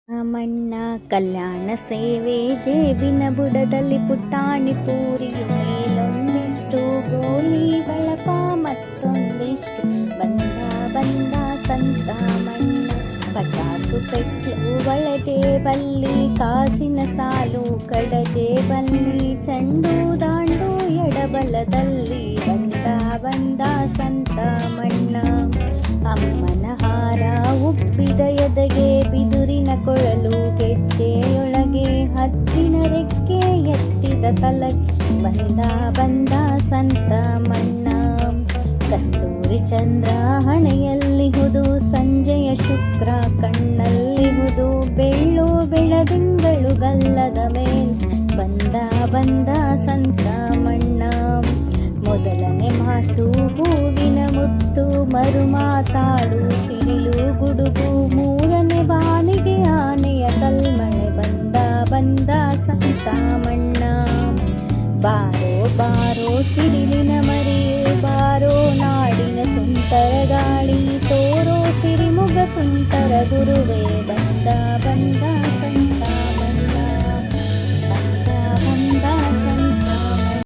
ಮಣ್ಣ ಕಲ್ಯಾಣ ಸೇವೆ ಜೇಬಿನ ಬುಡದಲ್ಲಿ ಪುಟ್ಟಾಣಿ ಪೂರಿಯು ಮೇಲೊಂದಿಷ್ಟು ಗೋಲಿ ಬಳಪ ಮತ್ತೊಂದಿಷ್ಟು ಬಂದ ಸಂತ ಮಣ್ಣ ಪಟಾಸು ಪೆಟ್ಲು ಒಳ ಜೇಬಲ್ಲಿ ಕಾಸಿನ ಸಾಲು ಕಡ ಜೇಬಲ್ಲಿ ಚೆಂಡು ದಾಂಡು ಎಡಬಲದಲ್ಲಿ ಬಂದ ಸಂತ ಮಣ್ಣ ಅಮ್ಮನ ಹಾರ ಉಬ್ಬಿದ ಎದೆಗೆ ಬಿದುರಿನ ಕೊಳಲು ಗೆಜ್ಜೆಯೊಳಗೆ ಹದ್ದಿನ ರೆಕ್ಕೆ ಎತ್ತಿದ ತಲಗೆ ಬಂದ ಸಂತ ಮಣ್ಣ ಕಸ್ತೂರಿ ಚಂದ್ರ ಹಣೆಯಲ್ಲಿ ಹುದು ಸಂಜೆಯ ಶುಕ್ರ ಕಣ್ಣಲ್ಲಿ ಹುದು ಬೆಳ್ಳು ಬೆಳದಿಂಗಳು ಗಲ್ಲದ ಮೇಲೆ ಬಂದ ಸಂತ ಮಣ್ಣ ಮೊದಲನೇ ಮಾತು ಹೂವಿನ ಮುತ್ತು ಮರು ಮಾತಾಡು ಸಿಡಿಲು ಗುಡುಗು ಮೂರನೇ ಬಾಲಿಗೆ ಆನೆಯ ಕಲ್ಮಳೆ ಬಂದ ಸಂತ ಮಣ್ಣ ಬಾರೋ ಸಿಡಿಲಿನ ಮರಿಯೇ ಬಾರೋ ನಾಡಿನ ಸುಂಟರ ಗಾಳಿ ತೋರೋ ಸಿರಿಮುಗ ಸುಂಟರ ಗುರುವೇ ಬಂದ